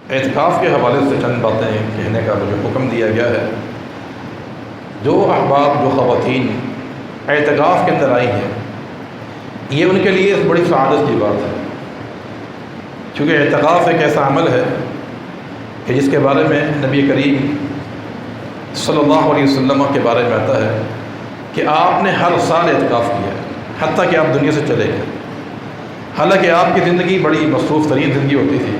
اعتکاف کے حوالے سے چند باتیں کہنے کا مجھے حکم دیا گیا ہے۔ جو احباب، جو خواتین اعتکاف کے اندر آئی ہیں، یہ ان کے لیے بڑی سعادت کی بات ہے، کیونکہ اعتکاف ایک ایسا عمل ہے کہ جس کے بارے میں نبی کریم صلی اللہ علیہ وسلم کے بارے میں آتا ہے کہ آپ نے ہر سال اعتکاف کیا ہے، حتیٰ کہ آپ دنیا سے چلے گئے۔ حالانکہ آپ کی زندگی بڑی مصروف ترین زندگی ہوتی تھی،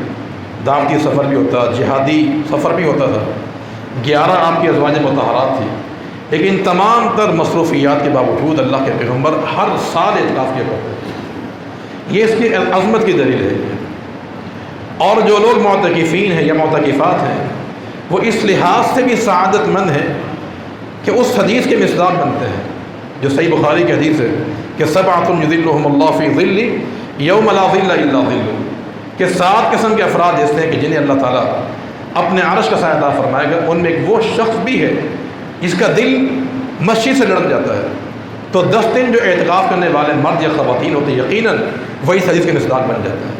دعوتی سفر بھی ہوتا، جہادی سفر بھی ہوتا تھا، 11 آپ کی ازواج مطہرات تھی، لیکن تمام تر مصروفیات کے باوجود اللہ کے پیغمبر ہر سال اعتکاف کیا کرتے تھے۔ یہ اس کی عظمت کی دلیل ہے۔ اور جو لوگ معتکفین ہیں یا معتکفات ہیں، وہ اس لحاظ سے بھی سعادت مند ہیں کہ اس حدیث کے مصداق بنتے ہیں جو صحیح بخاری کی حدیث ہے کہ سبعۃ یظلھم اللہ فی ظلہ یوم لا ظل الا ظلہ، کہ 7 قسم کے افراد ایسے ہیں کہ جنہیں اللہ تعالیٰ اپنے عرش کا سایہ عطا فرمائے گا۔ ان میں ایک وہ شخص بھی ہے جس کا دل مسجد سے لڑک جاتا ہے۔ تو 10 دن جو اعتکاف کرنے والے مرد یا خواتین ہوتے ہیں، یقیناً وہی حدیث کے مصداق بن جاتا ہے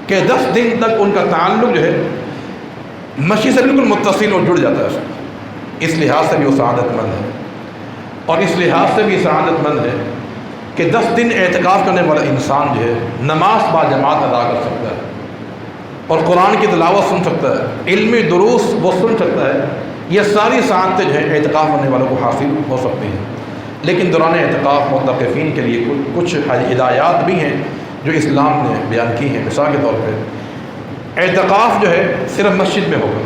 کہ 10 دن تک ان کا تعلق جو ہے مسجد سے بالکل متصل اور جڑ جاتا ہے۔ اس لحاظ سے بھی وہ سعادت مند ہے، اور اس لحاظ سے بھی سعادت مند ہے کہ 10 دن اعتکاف کرنے والا انسان جو ہے نماز با جماعت ادا کر سکتا ہے، اور قرآن کی تلاوت سن سکتا ہے، علمی دروس وہ سن سکتا ہے۔ یہ ساری سعادتیں جو ہے اعتکاف کرنے والوں کو حاصل ہو سکتی ہیں۔ لیکن دوران اعتکاف معتکفین کے لیے کچھ ہدایات بھی ہیں جو اسلام نے بیان کی ہیں۔ مثال کے طور پہ اعتکاف جو ہے صرف مسجد میں ہوگا،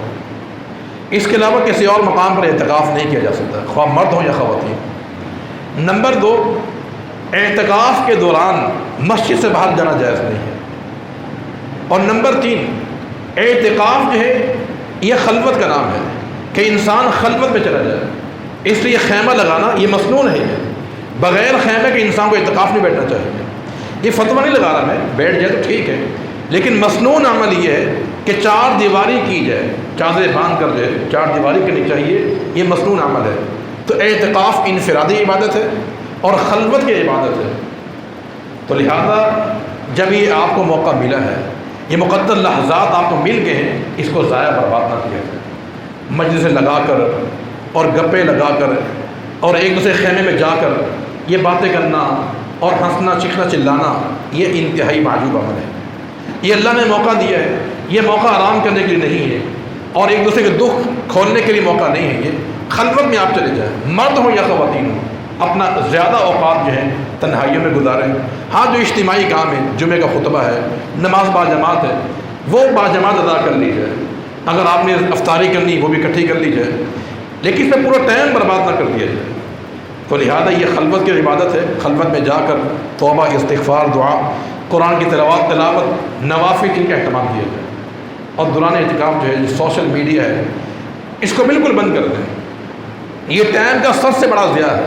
اس کے علاوہ کسی اور مقام پر اعتکاف نہیں کیا جا سکتا، خواہ مرد ہوں یا خواتین۔ نمبر 2، اعتکاف کے دوران مسجد سے باہر جانا جائز نہیں ہے۔ اور نمبر 3، اعتکاف جو ہے یہ خلوت کا نام ہے کہ انسان خلوت میں چلا جائے، اس لیے خیمہ لگانا یہ مسنون ہے۔ بغیر خیمے کے انسان کو اعتکاف نہیں بیٹھنا چاہیے۔ یہ فتویٰ نہیں لگا رہا میں، بیٹھ جائے تو ٹھیک ہے، لیکن مسنون عمل یہ ہے کہ 4 دیواری کی جائے، چادریں باندھ کر جائے 4 دیواری کرنی چاہیے، یہ مسنون عمل ہے۔ تو اعتکاف انفرادی عبادت ہے اور خلوت کی عبادت ہے۔ تو لہذا جب یہ آپ کو موقع ملا ہے، یہ مقدر لحظات آپ کو مل گئے ہیں، اس کو ضائع برباد نہ کیا جائے۔ مجلسیں لگا کر اور گپے لگا کر اور ایک دوسرے خیمے میں جا کر یہ باتیں کرنا اور ہنسنا چیخنا چلانا، یہ انتہائی معجوب عمل ہے۔ یہ اللہ نے موقع دیا ہے، یہ موقع آرام کرنے کے لیے نہیں ہے اور ایک دوسرے کے دکھ کھولنے کے لیے موقع نہیں ہے۔ یہ خلوت میں آپ چلے جائیں، مرد ہوں یا خواتین ہوں، اپنا زیادہ اوقات جو ہے تنہائیوں میں گزاریں۔ ہاں، جو اجتماعی کام ہے، جمعہ کا خطبہ ہے، نماز با جماعت ہے، وہ با جماعت ادا کر لی جائے۔ اگر آپ نے افطاری کرنی وہ بھی اکٹھی کر لی جائے، لیکن اس میں پورا ٹائم برباد نہ کر دیا جائے۔ تو لہذا یہ خلوت کی عبادت ہے۔ خلوت میں جا کر توبہ، استغفار، دعا، قرآن کی تلاوت، نوافل، ان کا اہتمام کیا جائے۔ اور دوران اعتکاف جو ہے جو سوشل میڈیا ہے، اس کو بالکل بند کر دیں۔ یہ ٹائم کا سب سے بڑا ضیاع ہے۔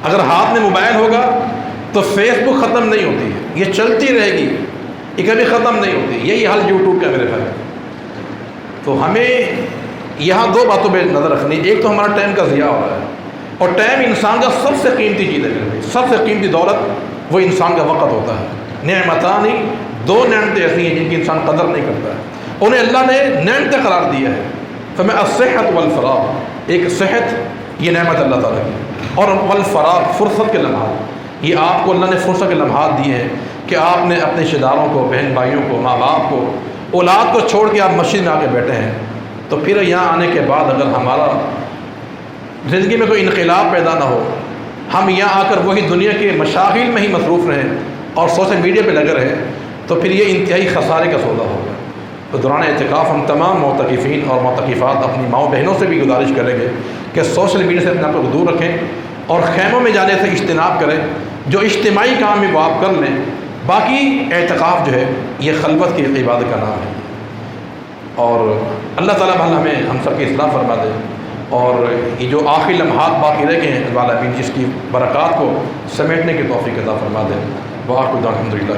اگر ہاتھ میں موبائل ہوگا تو فیس بک ختم نہیں ہوتی ہے، یہ چلتی رہے گی، یہ کبھی ختم نہیں ہوتی۔ یہی حال یوٹیوب کا میرے خیال۔ تو ہمیں یہاں 2 باتوں پہ نظر رکھنی، ایک تو ہمارا ٹائم کا ضیاع ہو رہا ہے، اور ٹائم انسان کا سب سے قیمتی چیز ہے۔ سب سے قیمتی دولت وہ انسان کا وقت ہوتا ہے۔ نعمتان، 2 نعمتیں ایسی ہیں جن کی انسان قدر نہیں کرتا ہے، انہیں اللہ نے نعمتیں قرار دیا ہے۔ فمن الصحت والفراغ، ایک صحت، یہ نعمت اللہ تعالیٰ کی، اور والفراغ، فرصت کے لمحات، یہ آپ کو اللہ نے فرصت کے لمحات دیے ہیں کہ آپ نے اپنے رشتہ داروں کو، بہن بھائیوں کو، ماں باپ کو، اولاد کو چھوڑ کے آپ مسجد میں آ کے بیٹھے ہیں۔ تو پھر یہاں آنے کے بعد اگر ہمارا زندگی میں کوئی انقلاب پیدا نہ ہو، ہم یہاں آ کر وہی دنیا کے مشاغل میں ہی مصروف رہیں اور سوشل میڈیا پہ لگے رہیں، تو پھر یہ انتہائی خسارے کا سودا ہوگا۔ تو دوران اعتکاف ہم تمام معتکفین اور معتکفات اپنی ماؤں بہنوں سے بھی گزارش کریں گے کہ سوشل میڈیا سے اپنے آپ کو دور رکھیں اور خیموں میں جانے سے اجتناب کریں۔ جو اجتماعی کام ہے وہ آپ کر لیں، باقی اعتکاف جو ہے یہ خلوت کی عبادت کا نام ہے۔ اور اللہ تعالیٰ ہمیں ہم سب کی اصلاح فرما دے، اور یہ جو آخری لمحات باقی رہ گئے ہیں والا اس کی برکات کو سمیٹنے کی توفیق عطا فرما دے۔ وآخر دعوانا الحمدللہ۔